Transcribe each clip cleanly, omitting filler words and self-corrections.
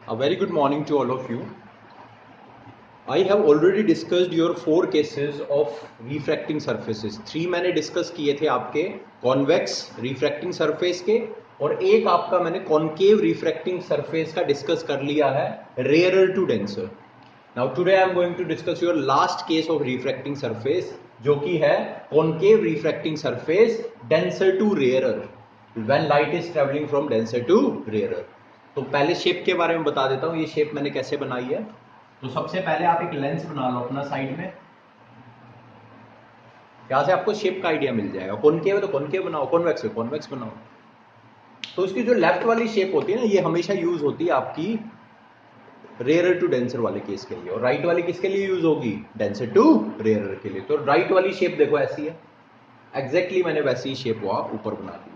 A very good morning to all of you. I have already discussed your 4 cases of refracting surfaces. 3 मैंने discuss किए थे आपके convex refracting surface के, और एक आपका मैंने कॉन्केव रिफ्रैक्टिंग सरफेस का डिस्कस कर लिया है, rarer to denser. Now today I am going to discuss your last case of refracting surface, जो कि है concave refracting surface denser to rarer, when light is travelling from denser to rarer. तो पहले shape के बारे में बता देता हूं, ये शेप मैंने कैसे बनाई है. तो सबसे पहले आप एक लेंस बना लो अपना साइड में, यहां से आपको शेप का आइडिया मिल जाएगा. कॉनकेव है तो कॉनकेव बनाओ, कॉन्वेक्स है कॉन्वेक्स बनाओ. तो इसकी जो लेफ्ट वाली शेप होती है ना, ये हमेशा यूज होती है आपकी रेयरर टू डेंसर वाले केस के लिए, और राइट वाली किसके लिए यूज होगी, डेंसर टू रेयरर के लिए. तो राइट वाली शेप देखो ऐसी है, एग्जैक्टली मैंने वैसी शेप वहां ऊपर बना दी.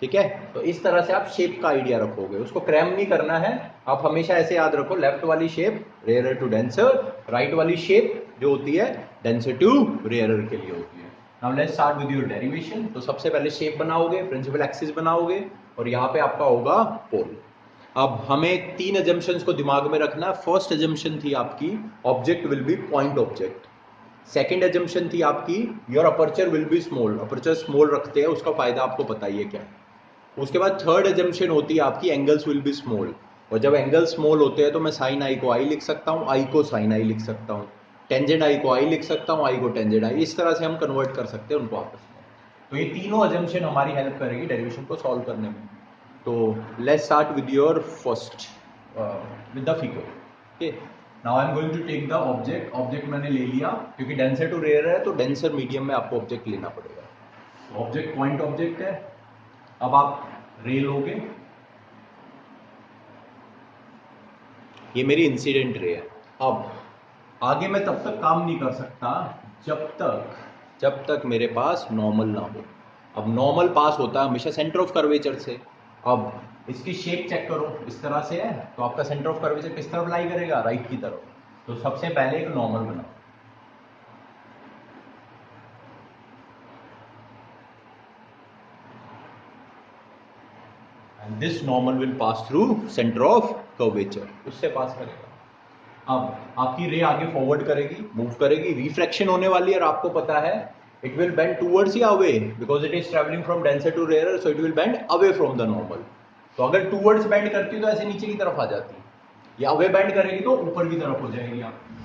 ठीक है, तो इस तरह से आप शेप का आइडिया रखोगे, उसको क्रैम नहीं करना है. आप हमेशा ऐसे याद रखो, लेफ्ट वाली shape rarer to denser, right वाली शेप जो होती है डेंसर टू रेयरर के लिए होती है. Now let's start with your derivation. तो सबसे पहले शेप बनाओगे, प्रिंसिपल एक्सिस बनाओगे, और यहाँ पे आपका होगा पोल. अब हमें 3 अजम्पशंस को दिमाग में रखना. फर्स्ट अजम्पशन थी आपकी object will be point object. Second assumption थी आपकी your aperture will be small. Aperture small रखते हैं, उसका फायदा आपको पता ही है क्या. उसके बाद थर्ड एजम्पशन होती है आपकी एंगल्स विल बी स्मॉल. और जब एंगल स्मॉल होते हैं तो मैं साइन आई को आई लिख सकता हूँ, आई को साइन आई लिख सकता हूँ, टेंजेंट आई को आई लिख सकता हूँ, आई को टेंजेंट आई. इस तरह से हम कन्वर्ट कर सकते हैं उनको आपस में. तो ये तीनों एजम्पशन हमारी हेल्प करेगी डेरिवेशन को सॉल्व करने में. तो let's start with your first with the figure. Okay, now I am going to take the object. Object मैंने ले लिया, क्योंकि डेंसर टू रेयर है तो डेंसर मीडियम में आपको ऑब्जेक्ट लेना पड़ेगा. ऑब्जेक्ट पॉइंट ऑब्जेक्ट है. अब आप रे लोगे, ये मेरी इंसिडेंट रे है. अब आगे मैं तब तक काम नहीं कर सकता जब तक मेरे पास नॉर्मल ना हो. अब नॉर्मल पास होता है हमेशा सेंटर ऑफ कर्वेचर से. अब इसकी शेप चेक करो, इस तरह से है, तो आपका सेंटर ऑफ कर्वेचर किस तरफ लाई करेगा, राइट की तरफ. तो सबसे पहले एक नॉर्मल बनाओ. and this normal will pass through center of curvature, उससे पास करेगा. अब आपकी रे आगे फॉरवर्ड करेगी, मूव करेगी, रिफ्रैक्शन होने वाली है, और आपको पता है इट विल बेंड टूवर्ड्स या away, because it is travelling from denser to rarer, so it will bend away from the normal. तो अगर टूवर्ड्स बेंड करती है तो ऐसे नीचे की तरफ आ जाती है, या अवे बेंड करेगी तो ऊपर की तरफ हो जाएगी आपकी,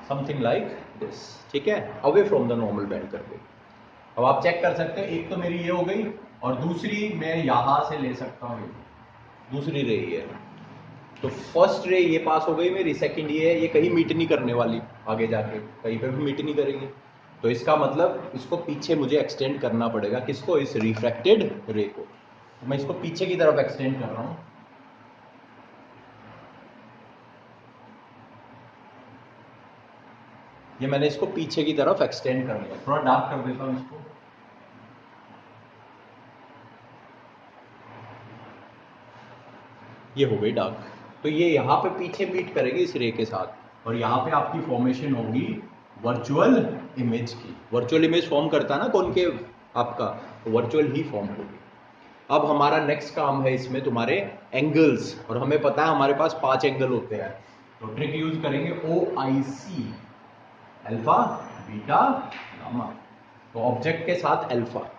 समथिंग लाइक दिस. ठीक है, away from the normal bend कर देगी. अब आप चेक कर सकते हैं, एक तो मेरी ये हो गई, और दूसरी मैं यहां से ले सकता हूं, दूसरी रे ये है. तो फर्स्ट रे ये पास हो गई मेरी, सेकंड ये है, ये कहीं मीट नहीं करने वाली, आगे जाके कहीं पे भी मीट नहीं करेगी. तो इसका मतलब इसको पीछे मुझे एक्सटेंड करना पड़ेगा, किसको, इस रिफ्रैक्टेड रे को. तो मैं इसको पीछे की तरफ एक्सटेंड कर रहा हूं. ये मैंने इसको पीछे की तरफ एक्सटेंड कर लिया. थोड़ा डार्क कर देता हूं इसको. ये हो गई डार्क. तो ये यहाँ पे पीछे मीट करेगी इस रे के साथ, और यहाँ पे आपकी फॉर्मेशन होगी वर्चुअल इमेज की. वर्चुअल इमेज फॉर्म करता है ना कॉनकेव आपका, तो वर्चुअल ही फॉर्म होगी. अब हमारा नेक्स्ट काम है इसमें तुम्हारे एंगल्स, और हमें पता है हमारे पास 5 एंगल होते हैं. तो ट्रिक यूज करेंगे OIC, अल्फा बीटा गामा. तो ऑब्जेक्ट के साथ अल्फा,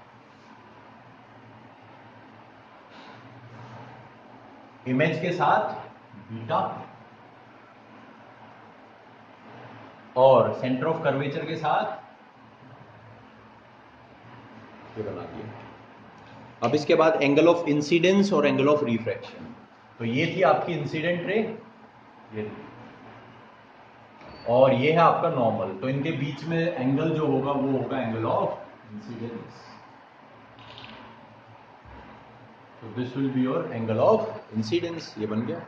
इमेज के साथ बीटा, और सेंटर ऑफ कर्वेचर के साथ ये बना दिया. अब इसके बाद एंगल ऑफ इंसिडेंस और एंगल ऑफ रिफ्रैक्शन. तो ये थी आपकी इंसिडेंट रे, ये थी, और ये है आपका नॉर्मल. तो इनके बीच में एंगल जो होगा वो होगा एंगल ऑफ इंसिडेंस. तो this will be your angle of incidence. ये बन गया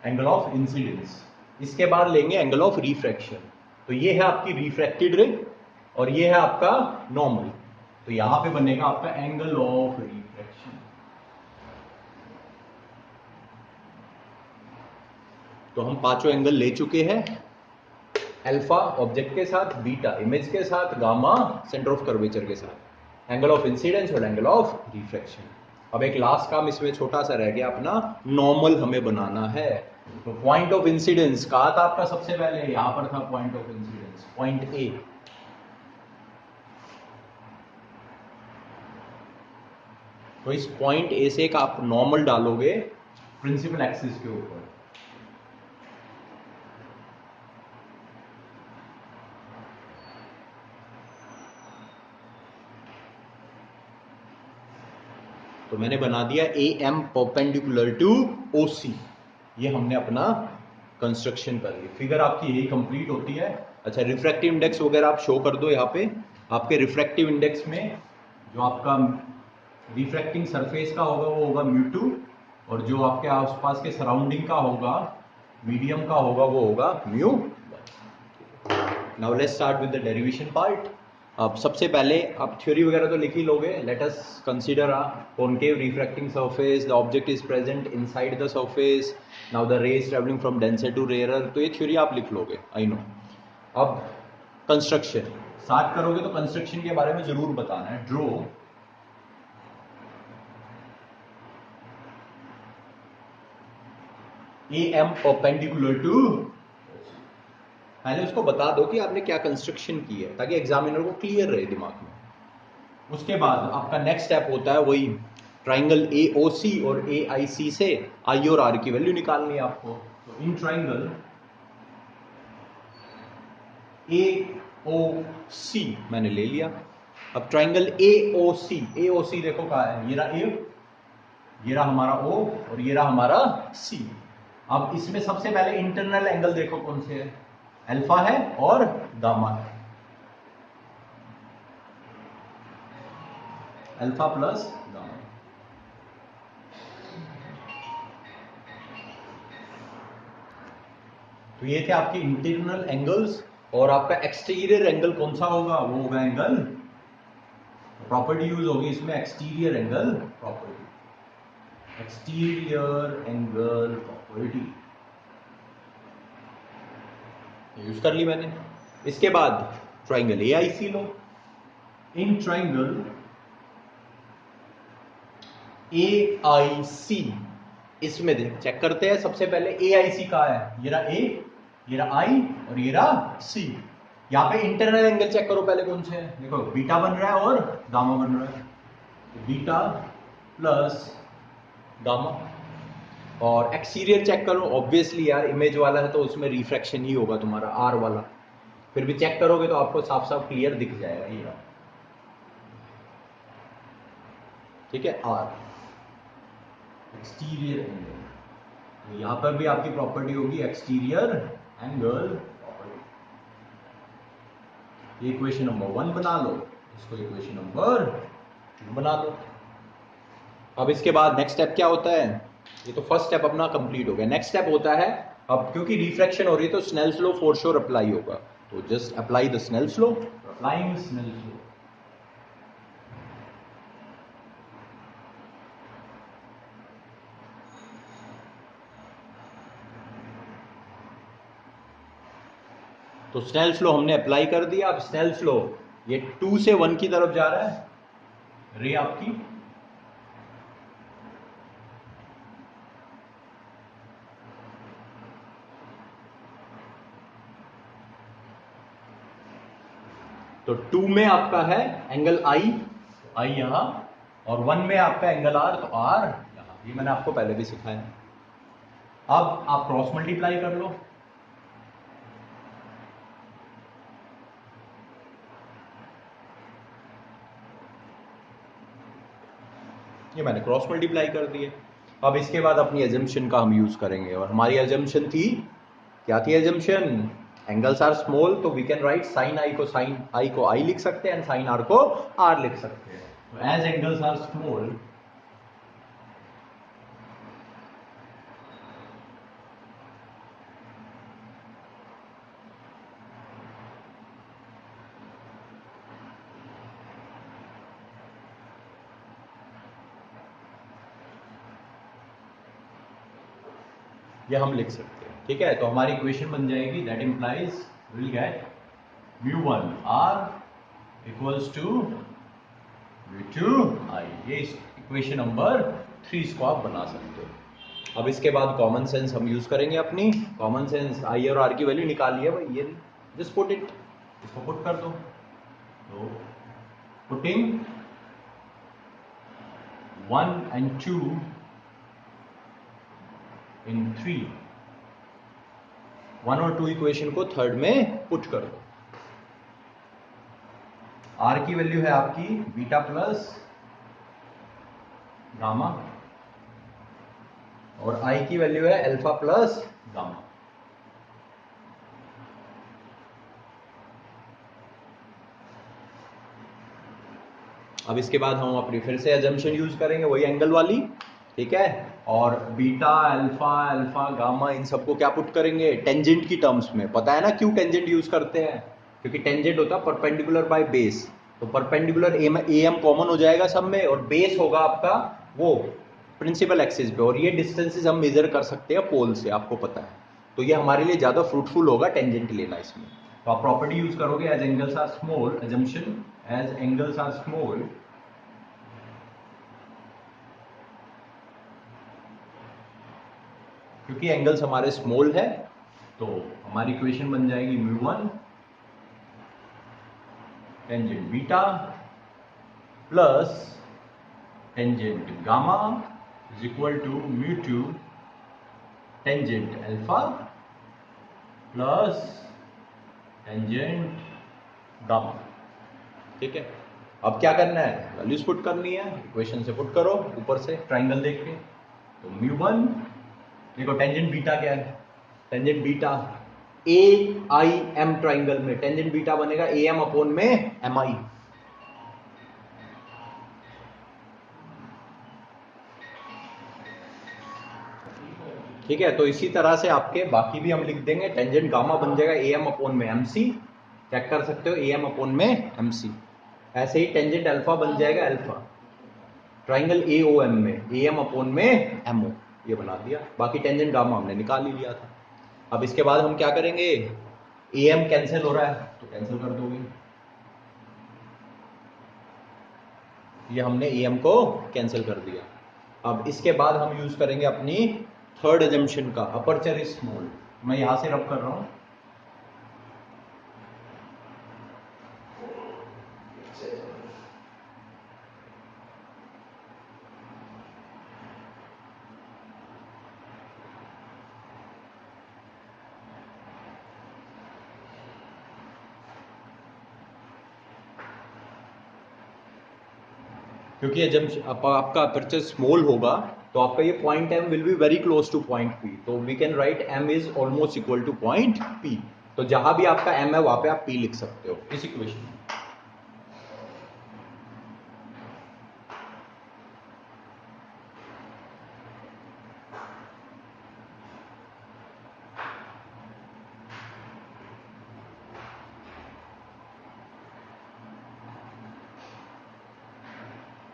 एंगल ऑफ इंसिडेंस. इसके बाद लेंगे एंगल ऑफ रिफ्रैक्शन. तो ये है आपकी रिफ्रैक्टेड रे, और ये है आपका नॉर्मल. तो यहां पे बनेगा आपका एंगल ऑफ रिफ्रैक्शन. तो हम 5 एंगल ले चुके हैं, अल्फा ऑब्जेक्ट के साथ, बीटा इमेज के साथ, गामा सेंटर ऑफ कर्वेचर के साथ. एंगल ऑफ इंसिडेंस और एंगल ऑफ रिफ्रैक्शन। अब एक लास्ट काम इसमें छोटा सा रह गया अपना, नॉर्मल हमें बनाना है। तो पॉइंट ऑफ इंसिडेंस कहा था आपका सबसे पहले, यहां पर था point of incidence, point A. तो इस पॉइंट ए से का आप नॉर्मल डालोगे प्रिंसिपल एक्सिस के ऊपर। तो मैंने बना दिया a M perpendicular to o c. ये हमने अपना कंस्ट्रक्शन कर ली, फिगर आपकी यही कंप्लीट होती है। अच्छा, रिफ्रैक्टिव इंडेक्स वगैरह आप शो कर दो यहाँ पे। आपके रिफ्रैक्टिव इंडेक्स में जो आपका रिफ्रैक्टिंग सरफेस का होगा वो होगा म्यू2, और जो आपके आसपास के सराउंडिंग का होगा, मीडियम का होगा, वो होगा mu. Now let's start with the derivation part. अब सबसे पहले आप थ्योरी वगैरह तो लिख ही लोगे। Let us consider a concave refracting surface, the object is present inside the surface, now the rays travelling from denser to rarer. तो ये थ्योरी आप लिख लोगे, आई नो। अब कंस्ट्रक्शन स्टार्ट करोगे तो कंस्ट्रक्शन के बारे में जरूर बताना है। Draw A M perpendicular to, पहले उसको बता दो कि आपने क्या कंस्ट्रक्शन की है ताकि एग्जामिनर को क्लियर रहे दिमाग में। उसके बाद आपका नेक्स्ट स्टेप होता है वही ट्राइंगल ए ओ सी और ए आई सी से आई और आर की वैल्यू निकालनी है आपको। तो इन ट्राइंगल ए ओ सी मैंने ले लिया। अब ट्राइंगल ए ओ सी देखो कहा है, ये रहा ए, ये रहा हमारा ओ, और ये रहा हमारा सी। अब इसमें सबसे पहले इंटरनल एंगल देखो कौन से है, अल्फा है और गामा है, अल्फा प्लस गामा। तो ये थे आपके इंटरनल एंगल्स, और आपका एक्सटीरियर एंगल कौन सा होगा, वो होगा एंगल, प्रॉपर्टी यूज होगी इसमें exterior angle property, exterior angle property use कर ली मैंने। इसके बाद triangle A I C low. In triangle A आई सी, इसमें देख चेक करते हैं सबसे पहले ए आई सी कहा है, ये रहा ए, ये रहा आई और ये रहा सी। यहाँ पे इंटरनल एंगल चेक करो पहले कौन से है, देखो बीटा बन रहा है और गामा बन रहा है, तो बीटा प्लस गामा। और एक्सटीरियर चेक करो, ऑब्वियसली यार इमेज वाला है तो उसमें रिफ्रैक्शन ही होगा तुम्हारा आर वाला, फिर भी चेक करोगे तो आपको साफ साफ क्लियर दिख जाएगा ये, ठीक है, आर एक्सटीरियर एंगल। तो यहां पर भी आपकी प्रॉपर्टी होगी एक्सटीरियर एंगल प्रॉपर्टी। ये इक्वेशन नंबर 1 बना लो, इसको इक्वेशन नंबर 2 बना लो। अब इसके बाद नेक्स्ट स्टेप क्या होता है, ये तो फर्स्ट स्टेप अपना कंप्लीट हो गया। नेक्स्ट स्टेप होता है, अब क्योंकि रिफ्रैक्शन हो रही है तो Snell's law for sure apply होगा, तो just apply the Snell's law. Applying Snell's law, तो स्नेल्स लॉ हमने अप्लाई कर दिया। अब स्नेल्स लॉ ये 2 से 1 की तरफ जा रहा है, रे आपकी, तो 2 में आपका है एंगल आई, आई यहां, और 1 में आपका एंगल आर, तो आर यहां। ये मैंने आपको पहले भी सिखाया। अब आप क्रॉस मल्टीप्लाई कर लो, ये मैंने क्रॉस मल्टीप्लाई कर दिए। अब इसके बाद अपनी एजम्पशन का हम यूज करेंगे, और हमारी एजम्पशन थी, क्या थी एजम्पशन, एंगल्स आर स्मॉल, तो वी कैन राइट साइन आई को आई लिख सकते हैं एंड साइन आर को आर लिख सकते हैं। तो एज एंगल्स आर स्मॉल, ये हम लिख सकते हैं, ठीक है। तो हमारी इक्वेशन बन जाएगी, that implies will get mu one r equals to V2 I, ये इक्वेशन नंबर 3 इसको आप बना सकते हो। अब इसके बाद कॉमन सेंस हम यूज करेंगे अपनी। कॉमन सेंस आई और आर की वैल्यू निकाल लिया भाई, ये जस्ट पुट इट, इसको पुट कर दो। तो पुटिंग 1 and 2 in 3, 1 और 2 इक्वेशन को थर्ड में पुट कर दो। आर की वैल्यू है आपकी बीटा प्लस गामा और आई की वैल्यू है अल्फा प्लस गामा। अब इसके बाद हम अपनी फिर से एजम्पशन यूज करेंगे, वही एंगल वाली, ठीक है। और बीटा अल्फा अल्फा गामा इन सबको क्या पुट करेंगे टेंजेंट की टर्म्स में। पता है ना क्यों टेंजेंट यूज करते हैं, क्योंकि टेंजेंट होता है परपेंडिकुलर बाय बेस। तो परपेंडिकुलर ए एम कॉमन हो जाएगा सब में, और बेस होगा आपका वो प्रिंसिपल एक्सिस पे, और ये डिस्टेंसेस हम मेजर कर सकते हैं पोल से, आपको पता है। तो ये हमारे लिए ज्यादा फ्रूटफुल होगा टेंजेंट लेना इसमें। तो आप प्रॉपर्टी यूज करोगे as angles are small, assumption as angles are small, क्योंकि एंगल्स हमारे स्मॉल है तो हमारी इक्वेशन बन जाएगी μ1 tangent beta plus tangent gamma is equal to μ2 tangent alpha plus tangent gamma. ठीक है, अब क्या करना है, वैल्यूज पुट करनी है, इक्वेशन से पुट करो ऊपर से ट्राइंगल देख के। तो μ1 देखो टेंजेंट बीटा क्या है, tangent beta A I am triangle में टेंजेंट बीटा बनेगा ए एम अपॉन में एम आई। ठीक है, तो इसी तरह से आपके बाकी भी हम लिख देंगे। टेंजेंट गामा बन जाएगा ए एम अपॉन में एम सी, चेक कर सकते हो ए एम अपॉन में एम सी। ऐसे ही टेंजेंट अल्फा बन जाएगा alpha triangle A O M में ए एम अपॉन में एम ओ, ये बना दिया। बाकी टेंजेंट गामा हमने निकाल ही लिया था। अब इसके बाद हम क्या करेंगे, ए एम कैंसिल हो रहा है तो कैंसिल कर दोगे, ये हमने ए एम को कैंसिल कर दिया। अब इसके बाद हम यूज करेंगे अपनी थर्ड एजम्पशन का, अपर्चर इज स्मॉल। मैं यहां से रब कर रहा हूं, क्योंकि जब आपका अपर्चर स्मॉल होगा तो आपका ये point m will be very close to point p, तो we can write m is almost equal to point p. तो जहां भी आपका एम है वहां पे आप पी लिख सकते हो इस इक्वेशन में।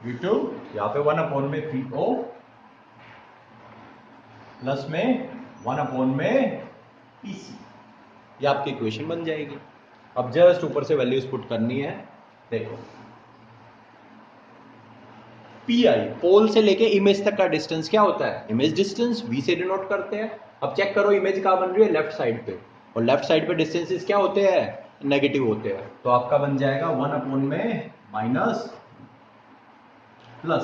V2 यहाँ पे 1 अपॉन में पी ओ प्लस में 1 अपॉन में पी सी, ये आपकी इक्वेशन बन जाएगी। अब जस्ट ऊपर से वैल्यूज पुट करनी है। देखो पी आई पोल से लेके इमेज तक का डिस्टेंस क्या होता है, इमेज डिस्टेंस वी से डिनोट करते हैं। अब चेक करो इमेज कहाँ बन रही है, लेफ्ट साइड पे, और लेफ्ट साइड पे डिस्टेंसेस क्या होते हैं, नेगेटिव होते हैं। तो आपका बन जाएगा 1 अपॉन में माइनस प्लस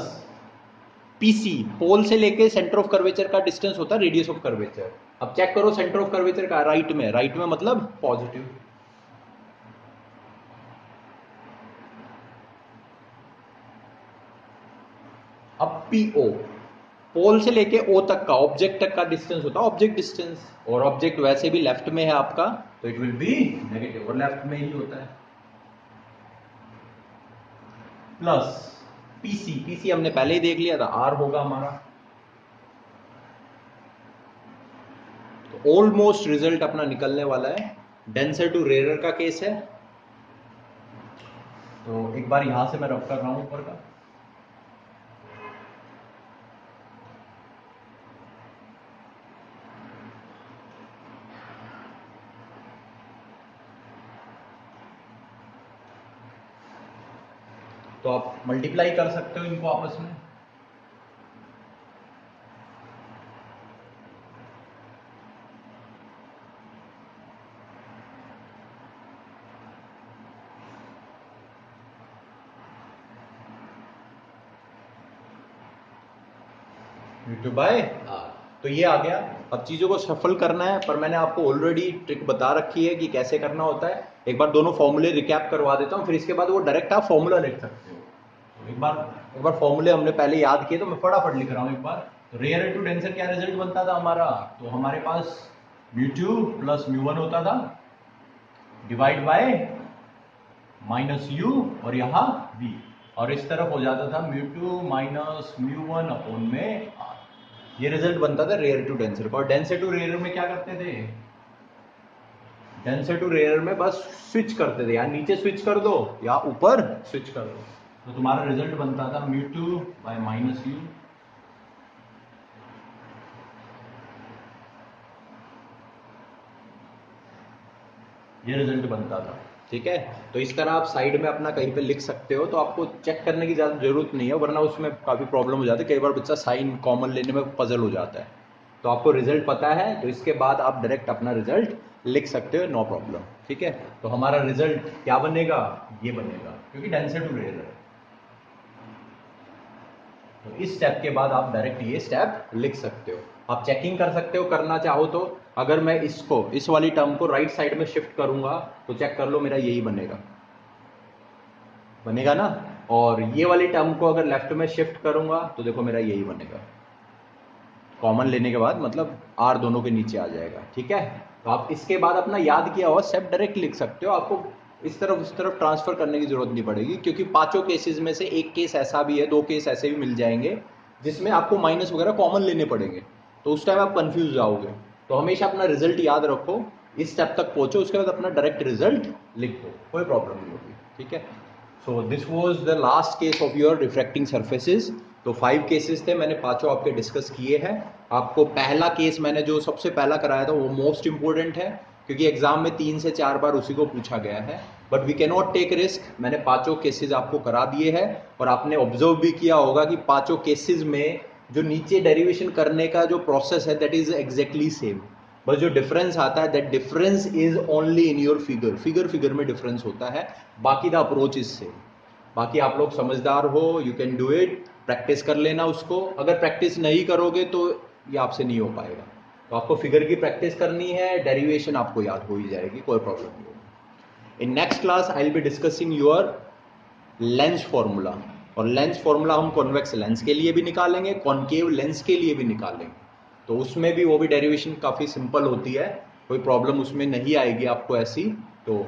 पीसी, पोल से लेके सेंटर ऑफ कर्वेचर का डिस्टेंस होता है रेडियस ऑफ कर्वेचर। अब चेक करो सेंटर ऑफ कर्वेचर का राइट में, राइट में मतलब पॉजिटिव। अब पीओ पोल से लेके ओ तक का ऑब्जेक्ट तक का डिस्टेंस होता है ऑब्जेक्ट डिस्टेंस, और ऑब्जेक्ट वैसे भी लेफ्ट में है आपका तो इट विल बी नेगेटिव, और लेफ्ट में ही होता है। प्लस पीसी, पीसी हमने पहले ही देख लिया था, आर होगा हमारा। तो ऑलमोस्ट रिजल्ट अपना निकलने वाला है। डेंसर टू रेयर का केस है, तो एक बार यहां से मैं रब कर रहा हूं ऊपर का। तो आप मल्टीप्लाई कर सकते हो इनको आपस में। U2 बाय R, तो ये आ गया। अब चीजों को सफल करना है, पर मैंने आपको ऑलरेडी ट्रिक बता रखी है कि कैसे करना होता है। एक बार दोनों फॉर्मूले रिकैप करवा देता हूं, फिर इसके बाद वो डायरेक्ट आप फॉर्मूला लिख सकते हो। एक बार फॉर्मूले हमने पहले याद किए, तो मैं फटाफट लिख रहा हूं एक बार। तो रेयर टू डेंसर क्या रिजल्ट बनता था हमारा, तो हमारे पास μ2 प्लस μ1 होता था, डिवाइड बाय माइनस u और यहाँ v, और इस तरफ हो जाता था μ2 माइनस μ1 अपॉन में r। ये रिजल्ट बनता था रेयर टू डेंसर का। और डेंसर टू रेयर में क्या करते थे, डेंसर टू रेयर में बस स्विच करते थे, या नीचे स्विच कर दो या ऊपर स्विच कर दो, तो तुम्हारा रिजल्ट बनता था μ2 बाय माइनस u। ये रिजल्ट बनता था, ठीक है। तो इस तरह आप साइड में अपना कहीं पे लिख सकते हो, तो आपको चेक करने की ज्यादा जरूरत नहीं है, वरना उसमें काफी प्रॉब्लम हो जाती है। कई बार बच्चा साइन कॉमन लेने में पजल हो जाता है। तो आपको रिजल्ट पता है, तो इसके बाद आप डायरेक्ट अपना रिजल्ट लिख सकते हो, नो प्रॉब्लम, ठीक है। तो हमारा रिजल्ट क्या बनेगा, ये बनेगा, क्योंकि डेंसर टू रेयर है। तो इस स्टेप के बाद आप डायरेक्ट ये स्टेप लिख सकते हो। आप चेकिंग कर सकते हो करना चाहो तो। अगर मैं इसको, इस वाली टर्म को राइट साइड में शिफ्ट करूंगा, तो चेक कर लो मेरा यही बनेगा, बनेगा ना। और ये वाली टर्म को अगर लेफ्ट में शिफ्ट करूंगा, तो देखो मेरा यही बनेगा। कॉमन लेने के बाद मतलब आर दोनों के नीचे आ जाएगा, ठीक है। तो आप इसके बाद अपना याद किया हुआ स्टेप डायरेक्ट लिख सकते हो। आपको इस तरफ उस तरफ ट्रांसफर करने की जरूरत नहीं पड़ेगी, क्योंकि पांचों केसेस में से एक केस ऐसा भी है, दो केस ऐसे भी मिल जाएंगे जिसमें आपको माइनस वगैरह कॉमन लेने पड़ेंगे, तो उस टाइम आप कंफ्यूज जाओगे। तो हमेशा अपना रिजल्ट याद रखो, इस स्टेप तक पहुंचो, उसके बाद अपना डायरेक्ट रिजल्ट लिख दो, कोई प्रॉब्लम नहीं होगी, ठीक है। So this was the last case of your refracting surfaces. तो 5 केसेस थे, मैंने पांचों आपके डिस्कस किए हैं। आपको पहला केस मैंने जो सबसे पहला कराया था वो मोस्ट इंपोर्टेंट है, क्योंकि एग्जाम में 3 से 4 बार उसी को पूछा गया है। But we can not take risk, मैंने पांचों केसेस आपको करा दिए हैं, और आपने ऑब्जर्व भी किया होगा कि पांचों केसेस में जो नीचे डेरिवेशन करने का जो प्रोसेस है दैट इज एग्जैक्टली सेम। बस जो डिफरेंस आता है, that difference is only in your figure में डिफरेंस होता है, बाकी द अप्रोच इज सेम। बाकी आप लोग समझदार हो, you can do it, practice कर लेना उसको। अगर प्रैक्टिस नहीं करोगे तो ये आपसे नहीं हो पाएगा। तो आपको फिगर की प्रैक्टिस करनी है, डेरिवेशन आपको याद हो ही जाएगी, कोई प्रॉब्लम नहीं होगी। In next class I will be discussing your lens formula, और लेंस फॉर्मूला हम कॉन्वेक्स लेंस के लिए भी निकालेंगे, कॉनकेव लेंस के लिए भी निकालेंगे। तो उसमें भी वो भी डेरिवेशन काफी सिंपल होती है, कोई प्रॉब्लम उसमें नहीं आएगी आपको ऐसी। तो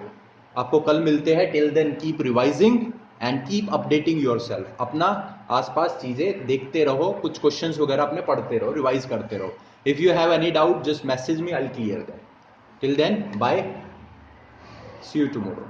आपको कल मिलते हैं। Till then keep revising and keep updating yourself. अपना आसपास चीजें देखते रहो, कुछ क्वेश्चंस वगैरह अपने पढ़ते रहो, रिवाइज करते रहो। If you have any doubt just message me, I will clear that. Till then bye, see you tomorrow.